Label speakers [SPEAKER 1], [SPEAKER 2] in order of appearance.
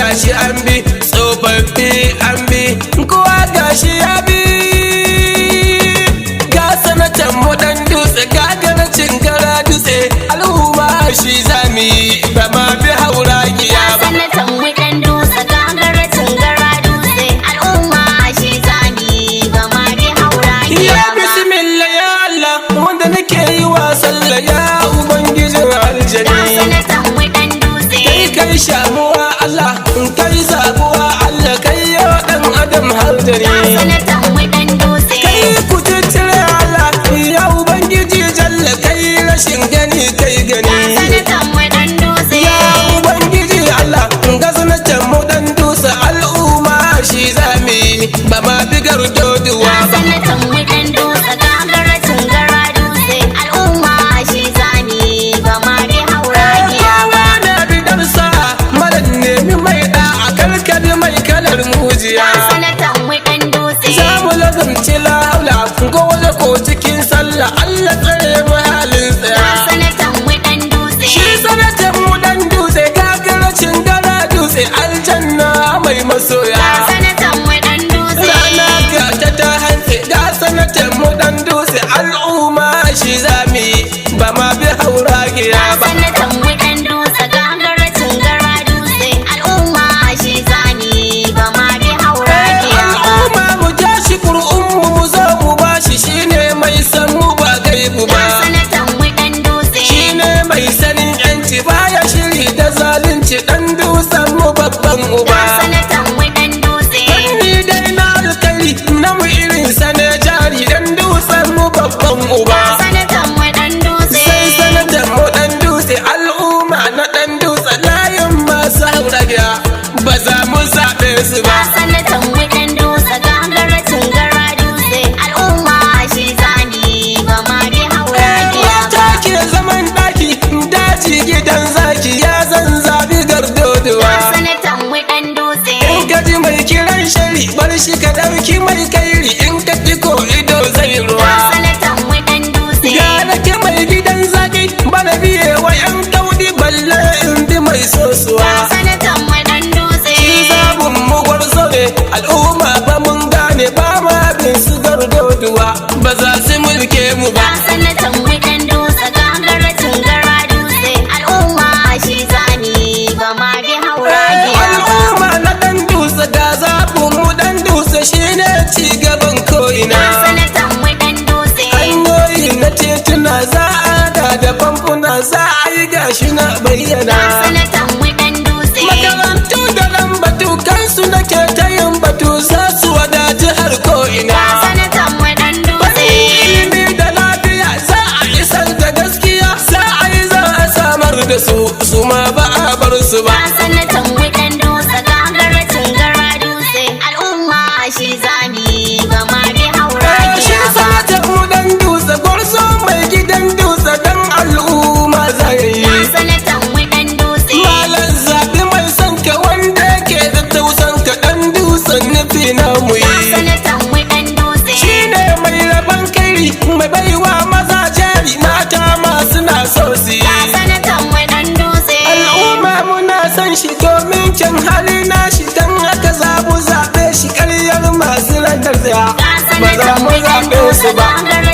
[SPEAKER 1] gashi an bi, tsofaffi an bi, kowa gashi ya bi. Ga sanatan mu dan dutse, gagaracin gara dutse, al'umma shi zami ba ma bi hauragiya ba.
[SPEAKER 2] Sanatan mu dan dutse, gagaracin gara dutse, al'umma shi zami ba ma bi hauragiya
[SPEAKER 1] Ya
[SPEAKER 2] ba.
[SPEAKER 1] bismillah ya Allah, wanda nake yi wa sallah ya ubangijin
[SPEAKER 2] Ga
[SPEAKER 1] aljani.
[SPEAKER 2] sanatan mu dan dutse,
[SPEAKER 1] Kai shamuwa Allah, kai zabuwa Allah, kai yau dan adam har da
[SPEAKER 2] ga
[SPEAKER 1] ni.
[SPEAKER 2] sanatan mu dan dutse,
[SPEAKER 1] Kai ku tattare Allah, ya ubangiji jalla, kai rashin gani kai
[SPEAKER 2] ga
[SPEAKER 1] gani.
[SPEAKER 2] sanatan mu dan dutse,
[SPEAKER 1] Ya ubangiji Allah, ga sanatan mu dan dusa al'umma shi zami ba ma bigar doduwa
[SPEAKER 2] ga
[SPEAKER 1] ba.
[SPEAKER 2] sanatan mu dan dutse, gagaracin gara dutse, al'umma shi zami ba ma bi hauragiya ba.
[SPEAKER 1] Kowa na bidar sa, marar nemi mai da a karkabi mai kalar mujiya.
[SPEAKER 2] Ga sanatan mu dan dutse,
[SPEAKER 1] Za mu lazumci laula ko waje ko cikin sallah Allah tsare mu halin
[SPEAKER 2] ga
[SPEAKER 1] tsaya.
[SPEAKER 2] sanatan mu dan dutse,
[SPEAKER 1] Shi sanatan mu dan dutse gagaracin gara dutse aljanna mai masoya.
[SPEAKER 2] ga sanatan mu dan dutse,
[SPEAKER 1] Rana ga ta hantsi ga sanatan mu dan dutse al'umma shi zami ba ma bi hauragiya
[SPEAKER 2] ga
[SPEAKER 1] ba.
[SPEAKER 2] sanatan mu dan dutse, gagaracin gara dutse, al'umma shi zami ba ma bi hauragiya ba.
[SPEAKER 1] Al'umma mu tashi kur'un mu zo mu bashi shine mai san mu ba gaibu
[SPEAKER 2] Ga
[SPEAKER 1] ba.
[SPEAKER 2] sanatan mu dan dutse,
[SPEAKER 1] Shine mai sanin yanci baya shiri da zalunci dan dusan mu babban
[SPEAKER 2] ga
[SPEAKER 1] uba.
[SPEAKER 2] sanatan mu dan dutse,
[SPEAKER 1] Ni dai na alkali na mu irin sane jari dan dusan mu babban uba.
[SPEAKER 2] ga sanatan mu dan dutse,
[SPEAKER 1] Sai sanatan mu dan dutse al'umma na dan dutse layin masu hauragiya ba za mu zaɓe su
[SPEAKER 2] ga
[SPEAKER 1] ba.
[SPEAKER 2] sanatan mu dan dutse, gagaracin gara dutse, al'umma shi zami ba ma bi hauragiya ba.
[SPEAKER 1] Wata ke zaman ɗaki daji gidan zaki ya zan zabi gardoduwa.
[SPEAKER 2] Ga sanatan mu dan dutse,
[SPEAKER 1] In ka ji mai kiran shari bar shi ka ɗauki mai kairi in ka ji ko ido zai
[SPEAKER 2] ga
[SPEAKER 1] ruwa.
[SPEAKER 2] sanatan mu dan dutse,
[SPEAKER 1] Gara ke mai gidan zaki bana biye wa ‘yan kaudi balle in bi mai sosuwa.
[SPEAKER 2] ga sanatan mu dan dutse,
[SPEAKER 1] Shi zabun mu gwarzo ne al'umma ba mun gane ba ma bin su gardoduwa ba za su mulke mu
[SPEAKER 2] ga
[SPEAKER 1] ba.
[SPEAKER 2] sanatan mu dan dutse, gagaracin gara dutse, al'umma shi zami ba ma bi hauragiya ba.
[SPEAKER 1] Al'umma na ɗan dutse ga zabun mu ɗan dutse shine ci gaban ko'ina.
[SPEAKER 2] Ga sanatan mu dan dutse,
[SPEAKER 1] Hanyoyi na tituna za a da famfuna za a yi gashi na bayyana.
[SPEAKER 2] ga sanatan mu dan dutse,
[SPEAKER 1] Makarantu da lambatu kansu nake ta yin batu za su wadatu har ko'ina.
[SPEAKER 2] ga sanatan mu dan dutse,
[SPEAKER 1] Ilimi da lafiya za a isar da gaskiya za a yi za a samar da su ma ba a bar su ba.
[SPEAKER 2] ga sanatan mu dan dutse, gagaracin gara dutse, al'umma shi zami ba ma bi
[SPEAKER 1] Shi
[SPEAKER 2] hauragiya ba.
[SPEAKER 1] sanatan mu dan dutse gwarzo mai gidan dutse dan al'umma zai yi.
[SPEAKER 2] Ga sanatan mu dan dutse,
[SPEAKER 1] Malam zaɓi mai son ka wanda yake da tausan ka ɗan dutsen nufi na mu
[SPEAKER 2] ga
[SPEAKER 1] yi.
[SPEAKER 2] sanatan mu dan dutse,
[SPEAKER 1] Shi ne mai rabon kairi mai baiwa maza jari mata ma suna so su
[SPEAKER 2] ga
[SPEAKER 1] yi.
[SPEAKER 2] sanatan mu dan dutse,
[SPEAKER 1] Al'umma muna son shi domin kyan hali na shi don haka za mu zaɓe shi ƙaryar masu ranar da
[SPEAKER 2] ga
[SPEAKER 1] ba za
[SPEAKER 2] sanatan
[SPEAKER 1] mu
[SPEAKER 2] mu dan
[SPEAKER 1] zaɓe su
[SPEAKER 2] dutse,
[SPEAKER 1] ba.
[SPEAKER 2] gagaracin